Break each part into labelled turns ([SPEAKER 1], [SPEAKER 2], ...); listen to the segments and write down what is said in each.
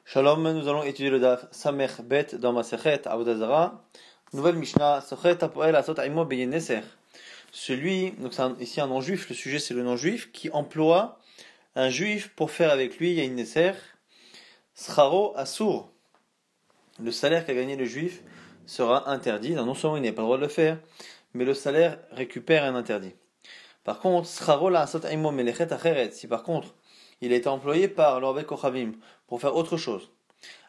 [SPEAKER 1] Shalom, nous allons étudier le Daf Samech Bet dans Masechet Avodah Zarah. Nouvelle Mishnah, Sochet Apoel Asot Aimo Beyen Neser. Celui, donc c'est ici un non-juif, le sujet c'est le non-juif, qui emploie un juif pour faire avec lui Yain Neser. Scharo Asur. Le salaire qu'a gagné le juif sera interdit. Non seulement il n'a pas le droit de le faire, mais le salaire récupère un interdit. Par contre, Scharo la Asot Aimo Melechet Acheret. Si par contre, il a été employé par l'Orbe Kochavim pour faire autre chose.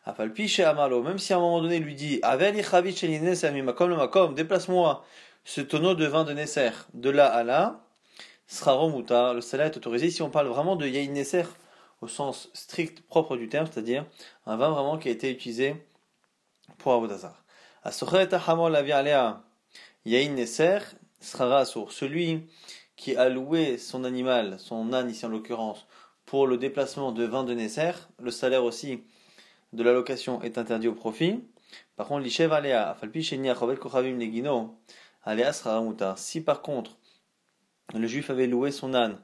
[SPEAKER 1] Afalpi chez Amalo, même si à un moment donné il lui dit Aveli Chavit chez Nesser, Makom le Makom, déplace-moi ce tonneau de vin de Nesser de là à là, Sraro Mutar, le salaire est autorisé. Si on parle vraiment de Yain Nesser au sens strict propre du terme, c'est-à-dire un vin vraiment qui a été utilisé pour Avodah Zarah. Asochet Hamol Lavi Alea Yain Nesser, Srara Asur, celui qui a loué son animal, son âne ici en l'occurrence, pour le déplacement de vin de Nesser, le salaire aussi de la location est interdit au profit. Par contre, l'ishev alea, afalpi sheni achovet kochavim negino, alea sera mutar. Si par contre, le juif avait loué son âne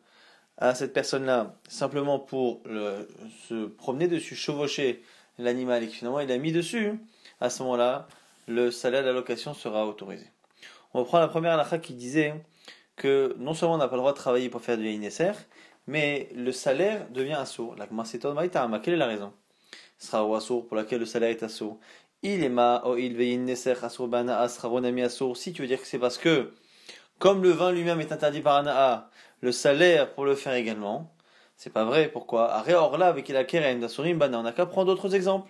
[SPEAKER 1] à cette personne-là, simplement pour se promener dessus, chevaucher l'animal, et que finalement il a mis dessus, à ce moment-là, le salaire de la location sera autorisé. On reprend la première halakha qui disait que non seulement on n'a pas le droit de travailler pour faire du yain neser, mais le salaire devient assour. La Gmarseton Maïtama, quelle est la raison? Sera ou assour pour laquelle le salaire est assour. Il est ma o il veille neser assour bana asra ronami assour. Si tu veux dire que c'est parce que, comme le vin lui-même est interdit par Anaa, le salaire pour le faire également, c'est pas vrai. Pourquoi? Aré orla avec la keren d'assurim bana. On n'a qu'à prendre d'autres exemples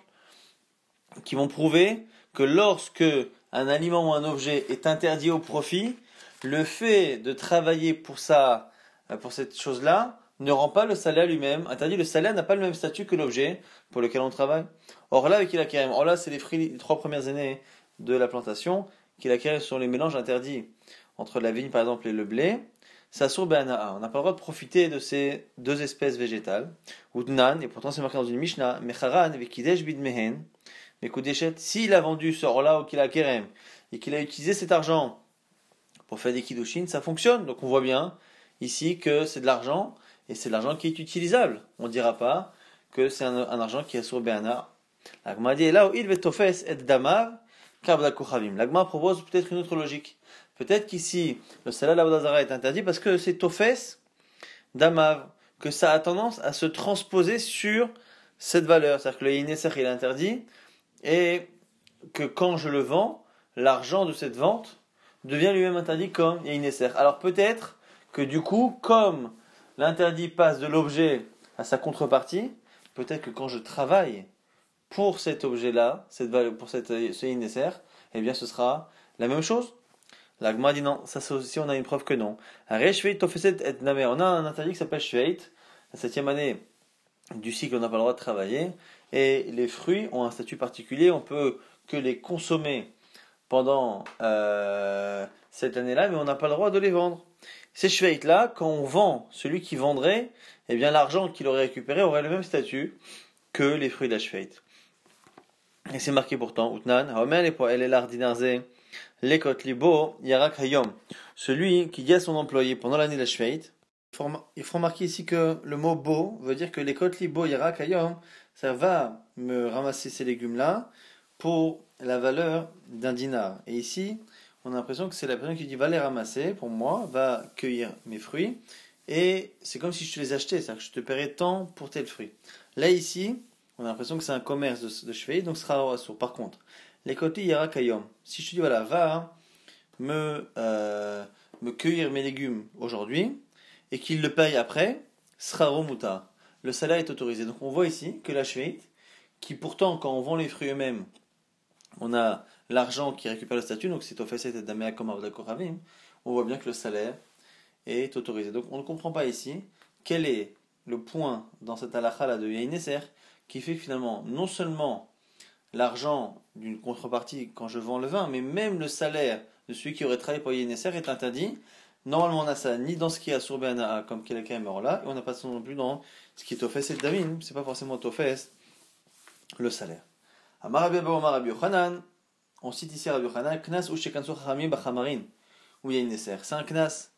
[SPEAKER 1] qui vont prouver que lorsque un aliment ou un objet est interdit au profit, le fait de travailler pour cette chose-là, ne rend pas le salaire lui-même interdit. Le salaire n'a pas le même statut que l'objet pour lequel on travaille. Or là, avec Ilakerem, or là, c'est les fruits des 3 premières années de la plantation. Ilakerem sont les mélanges interdits entre la vigne, par exemple, et le blé. Sasour be'anaa. On n'a pas le droit de profiter de ces deux espèces végétales. Udnan, et pourtant c'est marqué dans une Mishnah, mecharan vekidesh bidmehen. Mais Koudéchet, s'il a vendu ce or-là au Kilakerem et qu'il a utilisé cet argent pour faire des kiddushin, ça fonctionne. Donc on voit bien ici que c'est de l'argent et c'est de l'argent qui est utilisable. On ne dira pas que c'est un argent qui est sur Béana. L'Agma dit là où il veut tofes et damav kabda kochavim. L'Agma propose peut-être une autre logique. Peut-être qu'ici le salaire d'Avodah Zarah est interdit parce que c'est tofes damav, que ça a tendance à se transposer sur cette valeur. C'est-à-dire que le yineser il est interdit et que quand je le vends, l'argent de cette vente devient lui-même interdit comme yineser. Alors peut-être que du coup, comme l'interdit passe de l'objet à sa contrepartie, peut-être que quand je travaille pour cet objet-là, pour ce yineser, eh bien ce sera la même chose. L'Agma dit non, ça aussi on a une preuve que non. On a un interdit qui s'appelle Shveit, la 7e année du cycle on n'a pas le droit de travailler, et les fruits ont un statut particulier, on peut que les consommer pendant cette année-là, mais on n'a pas le droit de les vendre. Ces Shveit-là, quand on vend, celui qui vendrait, eh bien l'argent qu'il aurait récupéré aurait le même statut que les fruits de la Shveit. Et c'est marqué pourtant, Utnan, Haomer et Poel Elar Dinarze, Lekot Libo, Yarak Hayom. Celui qui dit à son employé pendant l'année de la Shveit, il faut remarquer ici que le mot beau veut dire que Lekot Libo, Yarak Hayom, ça va me ramasser ces légumes-là pour la valeur d'un dinar. Et ici, on a l'impression que c'est la personne qui dit va les ramasser pour moi, va cueillir mes fruits, et c'est comme si je te les achetais, c'est-à-dire que je te paierais tant pour tel fruit. Là, ici, on a l'impression que c'est un commerce de cheveux, donc ce sera assour. Par contre, les côtés yara kayom. Si je te dis voilà, va me cueillir mes légumes aujourd'hui et qu'il le paye après, sera remuta. Le salaire est autorisé. Donc on voit ici que la shveit, qui pourtant quand on vend les fruits eux-mêmes, on a l'argent qui récupère le statut, donc c'est ofesset et damea comme avdakoravim, on voit bien que le salaire est autorisé. Donc on ne comprend pas ici quel est le point dans cette halakha là de Yain Neser qui fait que finalement non seulement l'argent d'une contrepartie quand je vends le vin, mais même le salaire de celui qui aurait travaillé pour Yain Neser est interdit. Normalement on a ça ni dans ce qui est à Surbeana comme Kelekaim là, et on n'a pas ça non plus dans ce qui est Tofes et Damin, c'est pas forcément Tofes le salaire. Amar Rabbi Abba Omar Rabbi Yochanan, on cite ici Rabbi Yochanan, Knas ou Shekansu Chachamim Bachamarin, ou Yain Neser. C'est un Knas,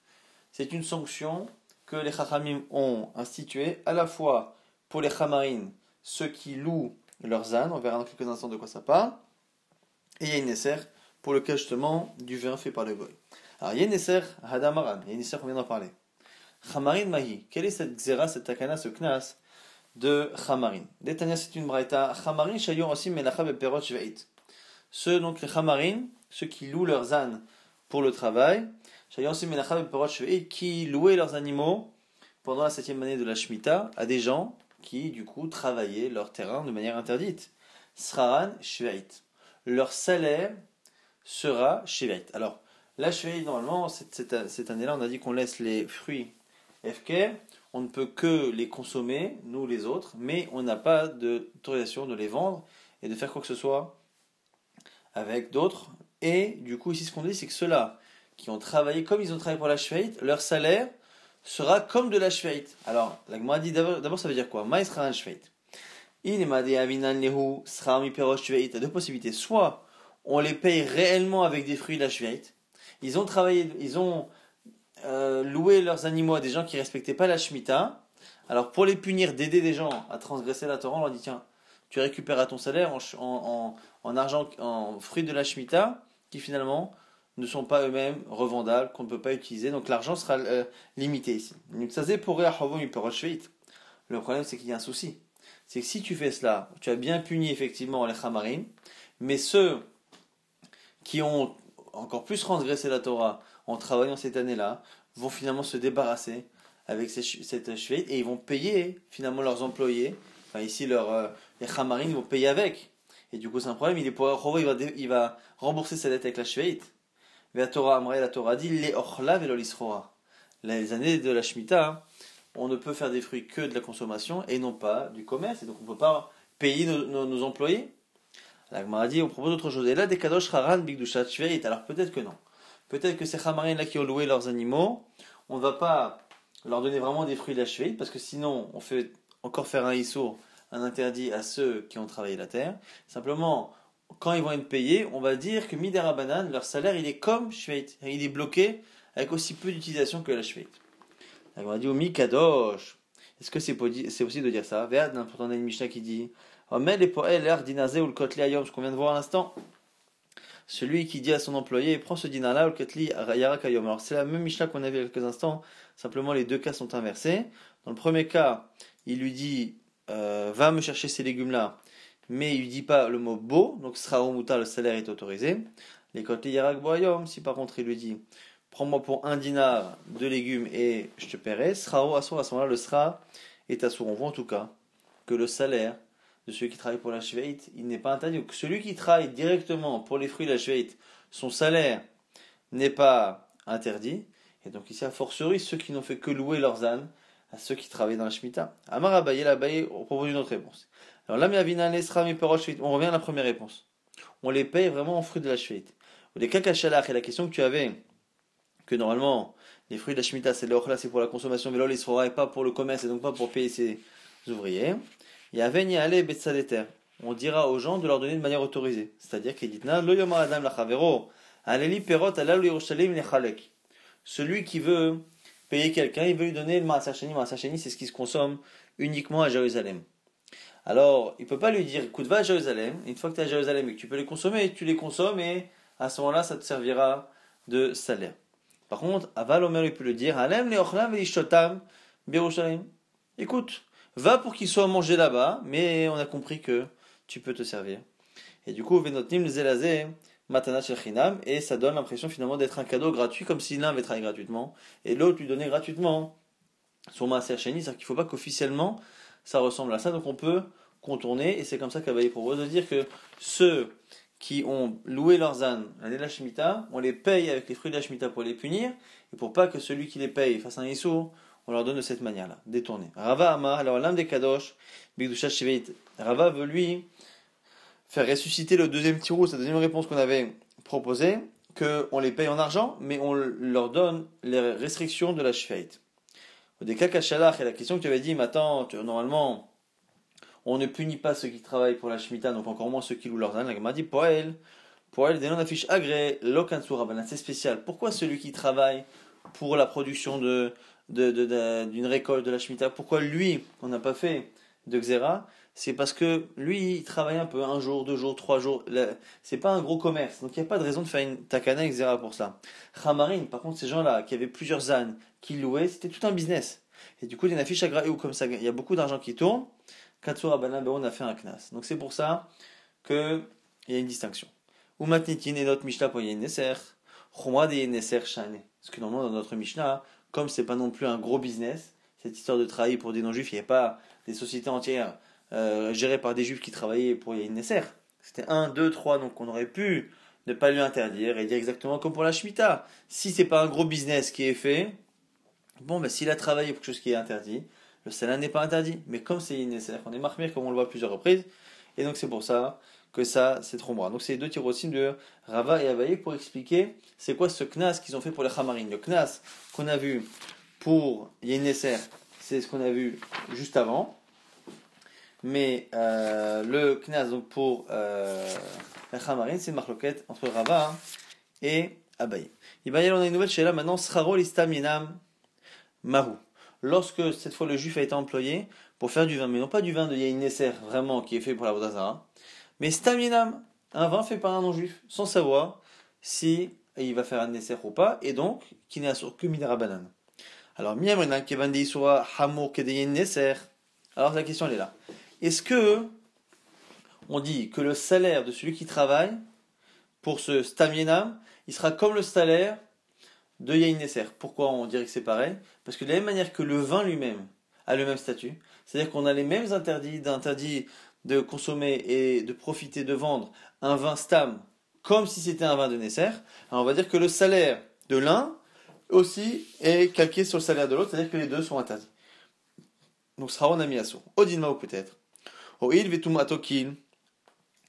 [SPEAKER 1] c'est une sanction que les Chachamim ont instituée à la fois pour les Chamarin, ceux qui louent leurs ânes, on verra dans quelques instants de quoi ça parle. Et il y a une Nesser pour lequel justement du vin fait par le goy. Alors il y a une Nesser Hadamaran, il y a une Nesser qu'on vient d'en parler. Chamarin Mahi, quelle est cette Xera, cette Takana, ce Knas de Chamarin? Détania, c'est une braïta. Chamarin Shayon aussi Melacha Beperot Shveit. Ceux, donc les Chamarin, ceux qui louent leurs ânes pour le travail, Shayon aussi Melacha Beperot Shveit, qui louaient leurs animaux pendant la 7e année de la Shemitah à des gens qui, du coup, travaillaient leur terrain de manière interdite. Sraran Shveit. Leur salaire sera Shveit. Alors, la Shveit, normalement, cette année-là, on a dit qu'on laisse les fruits FK, on ne peut que les consommer, nous les autres, mais on n'a pas d'autorisation de les vendre et de faire quoi que ce soit avec d'autres. Et du coup, ici, ce qu'on dit, c'est que ceux-là qui ont travaillé comme ils ont travaillé pour la Shveit, leur salaire sera comme de la Shveit. Alors, la Gemara dit d'abord, ça veut dire quoi? Maï sera un Shveit. Il est madé avinan lehu sera mi perot Shveit. Il y a deux possibilités. Soit on les paye réellement avec des fruits de la Shveit. Ils ont travaillé, ils ont loué leurs animaux à des gens qui respectaient pas la Shemitah. Alors, pour les punir, d'aider des gens à transgresser la Torah, on leur dit tiens, tu récupéreras ton salaire en argent, en fruits de la Shemitah, qui finalement ne sont pas eux-mêmes revendables, qu'on ne peut pas utiliser. Donc l'argent sera limité ici. Le problème, c'est qu'il y a un souci. C'est que si tu fais cela, tu as bien puni effectivement les Chamarim, mais ceux qui ont encore plus transgressé la Torah en travaillant cette année-là vont finalement se débarrasser avec cette Shveit et ils vont payer finalement leurs employés. Enfin ici, les Chamarim vont payer avec. Et du coup, c'est un problème. Il va rembourser sa dette avec la Shveit. La Torah dit les ochla velo lisrora. Les années de la Shemitah, on ne peut faire des fruits que de la consommation et non pas du commerce. Et donc on ne peut pas payer nos employés. La Gemara dit on propose autre chose. Et là, des kadosh haran bigdushat shveit. Alors peut-être que non. Peut-être que ces chamarim là qui ont loué leurs animaux, on ne va pas leur donner vraiment des fruits de la shveit parce que sinon on fait encore faire un issour, un interdit à ceux qui ont travaillé la terre. Simplement, quand ils vont être payés, on va dire que Midera Banan, leur salaire, il est comme Shveit. Il est bloqué avec aussi peu d'utilisation que la Shveit. On va dire Mi Kadosh. Est-ce que c'est possible de dire ça? Regarde, pourtant, on a une Mishnah qui dit Omed les poël l'air dinazé ou le kotli ayom, ce qu'on vient de voir à l'instant. Celui qui dit à son employé prends ce dinar-là ou le kotli yarak ayom. Alors, c'est la même Mishnah qu'on a vu il y a quelques instants, simplement les deux cas sont inversés. Dans le premier cas, il lui dit va me chercher ces légumes-là. Mais il ne dit pas le mot beau, donc sera mutar, le salaire est autorisé. Les kotli yarak boyom, si par contre il lui dit prends-moi pour 1 dinar de légumes et je te paierai, sera à ce moment-là, le sera est assour. On voit en tout cas que le salaire de celui qui travaille pour la Shveit, il n'est pas interdit. Donc, celui qui travaille directement pour les fruits de la Shveit, son salaire n'est pas interdit. Et donc ici, a fortiori, ceux qui n'ont fait que louer leurs ânes à ceux qui travaillent dans la Shemitah. Amar Abaye, l'Abaye, on propose une autre réponse. Alors là, on revient à la première réponse. On les paye vraiment en fruits de la Shveit. Ou les kakachalach, et la question que tu avais, que normalement, les fruits de la Shemitah, c'est l'orla, c'est pour la consommation, mais l'ol, il sera pas pour le commerce, et donc pas pour payer ses ouvriers. Il y avait ni aller betsadeter. On dira aux gens de leur donner de manière autorisée. C'est-à-dire qu'il dit, lo yoma adam la chavero, aleli perot alal yerushalayim lechalek. Celui qui veut payer quelqu'un, il veut lui donner le maaser sheni. Maaser sheni, c'est ce qui se consomme uniquement à Jérusalem. Alors, il peut pas lui dire, écoute, va à Jérusalem, une fois que tu es à Jérusalem et que tu peux les consommer, tu les consommes et à ce moment-là, ça te servira de salaire. Par contre, Aval Omer, il peut le dire, Alem leochlam velishotam berushalayim. Écoute, va pour qu'ils soient mangés là-bas, mais on a compris que tu peux te servir. Et du coup, venotnim zelazé matana shel chinam, et ça donne l'impression finalement d'être un cadeau gratuit, comme si l'un avait travaillé gratuitement, et l'autre lui donnait gratuitement son maaser sheni. C'est-à-dire qu'il ne faut pas qu'officiellement ça ressemble à ça, donc on peut contourner, et c'est comme ça qu'Abaye propose de dire que ceux qui ont loué leurs ânes l'année de la Shemitah, on les paye avec les fruits de la Shemitah pour les punir, et pour pas que celui qui les paye fasse un issour, on leur donne de cette manière-là, détourné. Rava Amar, alors l'âme des Kadosh, Bigdushat Shveit, Rava veut lui faire ressusciter le deuxième tirou, cette deuxième réponse qu'on avait proposée, qu'on les paye en argent, mais on leur donne les restrictions de la Shveit. Des kakachalach, et la question que tu avais dit, mais attends, normalement, on ne punit pas ceux qui travaillent pour la Shemitah, donc encore moins ceux qui louent leurs ânes. La Gemara dit, pour elle, des noms d'affiches agré, lokansura, c'est spécial. Pourquoi celui qui travaille pour la production d'une récolte de la Shemitah, pourquoi lui, on n'a pas fait de Xera, c'est parce que lui, il travaille un peu, un jour, 2 jours, 3 jours. C'est pas un gros commerce, donc il n'y a pas de raison de faire une takana avec Xera pour ça. Chamarin, par contre, ces gens-là qui avaient plusieurs ânes, qui louaient, c'était tout un business. Et du coup, il y a une affiche à ou comme ça, il y a beaucoup d'argent qui tourne. Katsura Banan on a fait un knas. Donc c'est pour ça qu'il y a une distinction. Ou matnitin et notre Mishnah pour Yenneser, Chomra de Yenneser Shane. Parce que normalement, dans notre Mishnah, comme c'est pas non plus un gros business, cette histoire de travailler pour des non-juifs, il n'y a pas des sociétés entières gérées par des juifs qui travaillaient pour Yenneser. C'était 1, 2, 3, donc on aurait pu ne pas lui interdire et dire exactement comme pour la Shemitah. Si c'est pas un gros business qui est fait, bon, ben s'il a travaillé pour quelque chose qui est interdit, le salat n'est pas interdit. Mais comme c'est Yenneser, on est marmire comme on le voit à plusieurs reprises, et donc c'est pour ça que ça, c'est trop moi. Donc c'est les deux tirosim de Rava et Abaye pour expliquer c'est quoi ce knas qu'ils ont fait pour les Chamarim. Le knas qu'on a vu pour Yenneser, c'est ce qu'on a vu juste avant. Mais le knas donc pour les Chamarim, c'est marloquette entre Rava et Abaye. Et bien on a une nouvelle chez là maintenant, Sraro listam yenam mahu. Lorsque cette fois le juif a été employé pour faire du vin, mais non pas du vin de Yain Nesser vraiment qui est fait pour la Vodazara, mais Staminam, un vin fait par un non-juif, sans savoir si il va faire un Nesser ou pas, et donc qui n'est assuré que Minera Banane. Alors, Miamrina Kevandi soit Hamo Kedeyin Nesser. Alors la question elle est là. Est-ce que on dit que le salaire de celui qui travaille pour ce Staminam, il sera comme le salaire de Yain Nesser? Pourquoi on dirait que c'est pareil? Parce que de la même manière que le vin lui-même a le même statut, c'est-à-dire qu'on a les mêmes interdits de consommer et de profiter de vendre un vin stam comme si c'était un vin de Nesser, alors on va dire que le salaire de l'un aussi est calqué sur le salaire de l'autre, c'est-à-dire que les deux sont interdits. Donc sraron amiaso. Odinma ou peut-être. Oil vetumatokin,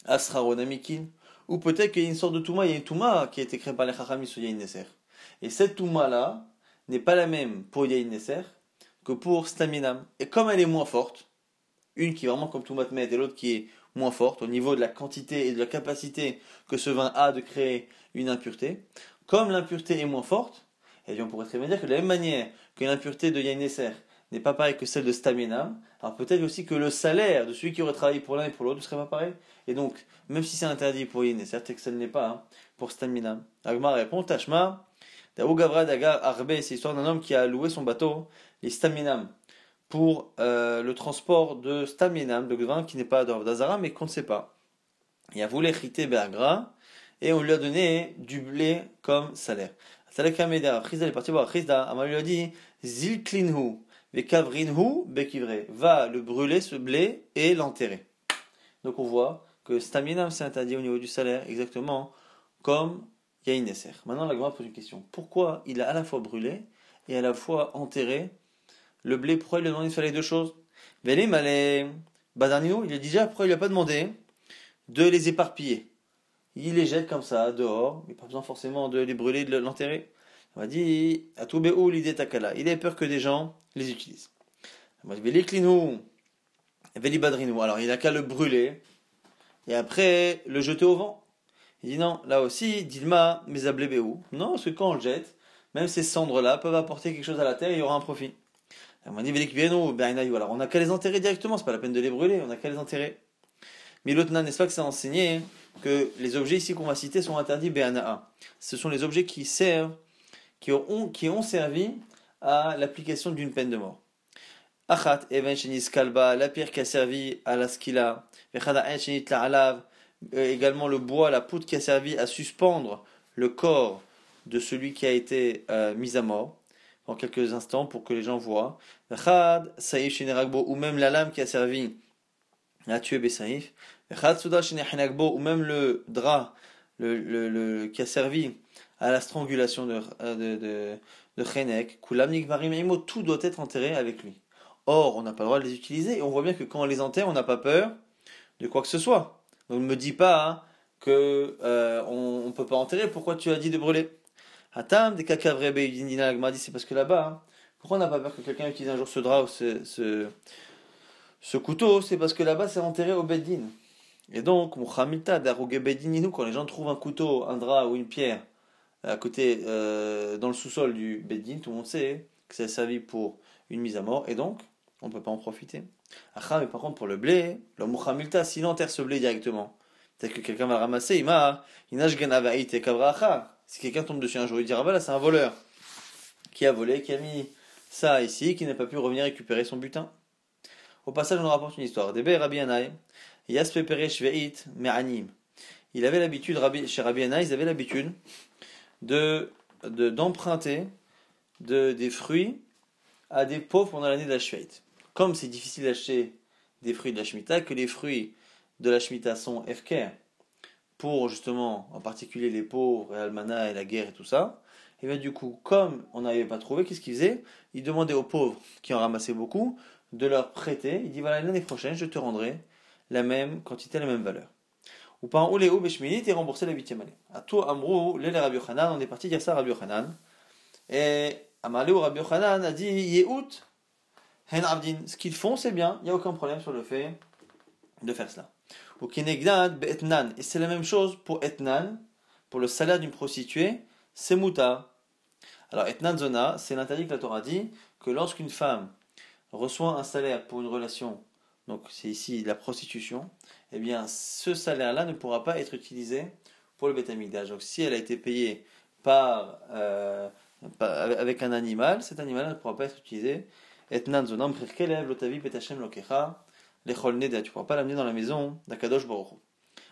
[SPEAKER 1] asraron amikin. Ou peut-être qu'il y a une sorte de touma, il y a une touma qui a été créée par les chachami sur Yain Nesser. Et cette touma-là n'est pas la même pour Yain Nesser que pour Staminam. Et comme elle est moins forte, une qui est vraiment comme Toumat Met et l'autre qui est moins forte au niveau de la quantité et de la capacité que ce vin a de créer une impureté, comme l'impureté est moins forte, et bien on pourrait très bien dire que de la même manière que l'impureté de Yain Nesser n'est pas pareille que celle de Staminam, alors peut-être aussi que le salaire de celui qui aurait travaillé pour l'un et pour l'autre ne serait pas pareil. Et donc, même si c'est interdit pour Yain Nesser, c'est que ça ne l'est pas pour Staminam. Agma répond, Tashma, Daougavra Dagar Arbe, c'est l'histoire d'un homme qui a loué son bateau, les Staminam, pour le transport de Staminam, de vin qui n'est pas d'Azara, mais qu'on ne sait pas. Il a voulu hériter Beagra, et on lui a donné du blé comme salaire. Talaka Chizda est parti voir Chizda, Amal lui a dit, Zilklinhu, Bekavrinhu, Bekivre, va le brûler ce blé et l'enterrer. Donc on voit que Staminam c'est interdit au niveau du salaire, exactement comme Yain Nesser. Maintenant la Gemara pose une question. Pourquoi il a à la fois brûlé et à la fois enterré le blé? Pourquoi il lui a demandé de faire les deux choses? Velim allait Badarnino, il a dit déjà pourquoi il lui a pas demandé de les éparpiller. Il les jette comme ça dehors, mais pas besoin forcément de les brûler, de l'enterrer. On m'a dit à tout béou l'idée takala. Il a peur que des gens les utilisent. On m'a dit veliklinou, velibadrinou. Alors il a qu'à le brûler et après le jeter au vent. Il dit non, là aussi, Dilma, mesablé béou. Non, parce que quand on le jette, même ces cendres-là peuvent apporter quelque chose à la terre et il y aura un profit. On m'a dit alors on n'a qu'à les enterrer directement, c'est pas la peine de les brûler, on n'a qu'à les enterrer. Mais l'autre n'est-ce pas que ça a enseigné que les objets ici qu'on va citer sont interdits Béana'a. Ce sont les objets qui servent, qui ont servi à l'application d'une peine de mort. Achat, even shenis kalba, la pierre qui a servi à la skila, vechada en shenit la alav, également le bois, la poudre qui a servi à suspendre le corps de celui qui a été mis à mort, en quelques instants pour que les gens voient. Vechad, saïf sheneragbo, ou même la lame qui a servi à tuer Bessaïf. Vechad, souda sheneragbo, ou même le drap qui a servi à la strangulation de Chenek. Kulam nikvarim imo, tout doit être enterré avec lui. Or, on n'a pas le droit de les utiliser, et on voit bien que quand on les enterre, on n'a pas peur de quoi que ce soit. Donc ne me dis pas que on peut pas enterrer, pourquoi tu as dit de brûler? Hatam, des kakavrebe, Yindina Agma dit c'est parce que là-bas, pourquoi on n'a pas peur que quelqu'un utilise un jour ce drap ou ce couteau? C'est parce que là-bas c'est enterré au Beddin. Et donc, Mouhamilta, Darouge Beddin, quand les gens trouvent un couteau, un drap ou une pierre à côté, dans le sous-sol du Beddin, tout le monde sait que ça a servi pour une mise à mort, et donc, on ne peut pas en profiter. Acha, mais par contre, pour le blé, le mouchamilta, s'il enterre ce blé directement, peut-être que quelqu'un va le ramasser, inach ganavaït et kabra acha. Si quelqu'un tombe dessus un jour, il dira, voilà, c'est un voleur qui a volé, qui a mis ça ici, qui n'a pas pu revenir récupérer son butin. Au passage, on nous rapporte une histoire. Debe Rabbi Yannai, Yaspepere Shveit Me'anim. Il avait l'habitude, chez Rabbi Yannai, ils avaient l'habitude d'emprunter des fruits à des pauvres pendant l'année de la Shveit. Comme c'est difficile d'acheter des fruits de la Shemitah, que les fruits de la Shemitah sont efker, pour justement, en particulier les pauvres et Almana et la guerre et tout ça, et bien du coup, comme on n'avait pas trouvé, qu'est-ce qu'il faisait? Il demandait aux pauvres, qui en ramassaient beaucoup, de leur prêter. Il dit voilà, l'année prochaine, je te rendrai la même quantité, la même valeur. Ou par ou les ou beshminit et rembourser la 8e année. À tout amrou, les Rabbi Yochanan, on est parti dire ça à Rabbi Yochanan. Et Amalé ou Rabbi Yochanan a dit Yehout hen abdin. Ce qu'ils font, c'est bien, il n'y a aucun problème sur le fait de faire cela. Ou kinegdad be'etnan. Et c'est la même chose pour etnan, pour le salaire d'une prostituée, c'est muta. Alors etnan zona, c'est l'interdit que la Torah dit que lorsqu'une femme reçoit un salaire pour une relation, donc c'est ici la prostitution, eh bien ce salaire-là ne pourra pas être utilisé pour le Beth Amikdash. Donc si elle a été payée avec un animal, cet animal ne pourra pas être utilisé. Etnan zonam chirkelev lotavi betachem lokecha lechol neda. Tu ne pourras pas l'amener dans la maison d'Akadosh Baruch Hu.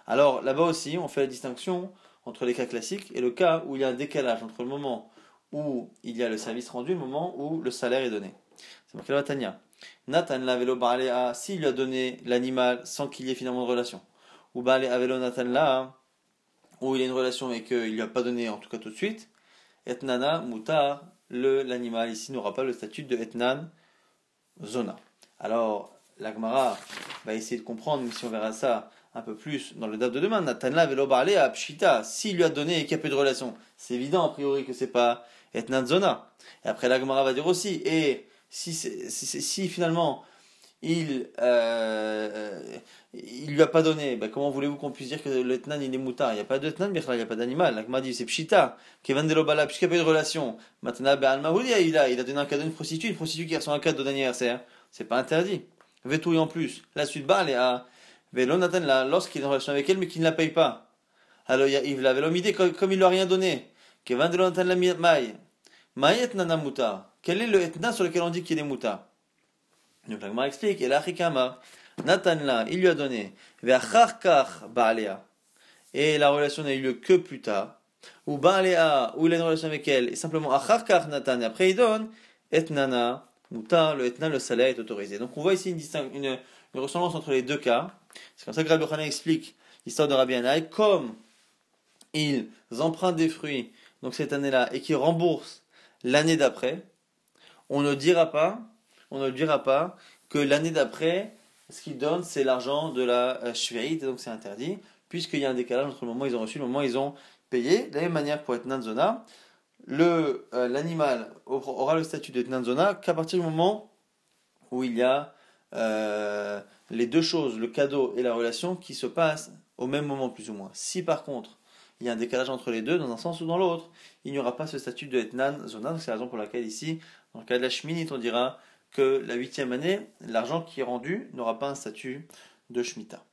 [SPEAKER 1] Alors là-bas aussi, on fait la distinction entre les cas classiques et le cas où il y a un décalage entre le moment où il y a le service rendu et le moment où le salaire est donné. C'est marqué dans Tanya. Nathan l'avelo baalea, s'il lui a donné l'animal sans qu'il y ait finalement de relation. Ou baale avelo Nathan la, où il y a une relation et qu'il ne lui a pas donné en tout cas tout de suite. Etnana mutar, l'animal ici n'aura pas le statut de etnan zona. Alors la Gemara va essayer de comprendre, mais si on verra ça un peu plus dans le date de demain. Nathan l'avelo baalea pshita, s'il lui a donné et qu'il n'y a pas de relation, c'est évident a priori que c'est pas etnan zona. Et après la Gemara va dire aussi, et si finalement il lui a pas donné, ben comment voulez-vous qu'on puisse dire que l'etnan il est moutard? Il n'y a pas d'etnan, il n'y a pas d'animal. La Gemara dit c'est pshita, Kevin de l'obala, puisqu'il n'y a pas eu de relation. Maintenant, ben al-Mahoudi, il a donné un cadeau à une prostituée qui reçoit un cadeau d'anniversaire. C'est pas interdit. Vetouille en plus. La suite bas, elle est à Velo Nathan là, lorsqu'il est en relation avec elle, mais qu'il ne la paye pas. Alors il la vélomidé comme il lui a rien donné. Kevin de Nathan la maille. Maïet nana mutar. Quel est le etna sur lequel on dit qu'il est mutar? Donc la Gemara explique, et là Nathan là, il lui a donné, ve'acharkar ba'alea, et la relation n'a eu lieu que plus tard, ou ba'alea, où il a une relation avec elle, et simplement acharkar Nathan, et après il donne, etnana, mutar, le etna, le salaire est autorisé. Donc on voit ici une ressemblance entre les deux cas. C'est comme ça que Rabbi Yochanan explique l'histoire de Rabbi Yannai, comme ils empruntent des fruits, donc cette année-là, et qu'ils remboursent l'année d'après, on ne dira pas que l'année d'après, ce qu'ils donnent, c'est l'argent de la Shveit, et donc c'est interdit, puisqu'il y a un décalage entre le moment où ils ont reçu et le moment où ils ont payé. De la même manière, pour être Nanzona, l'animal aura le statut d'être Nanzona qu'à partir du moment où il y a les deux choses, le cadeau et la relation, qui se passent au même moment plus ou moins. Si par contre, il y a un décalage entre les deux, dans un sens ou dans l'autre, il n'y aura pas ce statut de Etnan Zona. C'est la raison pour laquelle ici, dans le cas de la Sheminit, on dira que la 8e année, l'argent qui est rendu n'aura pas un statut de Shemitah.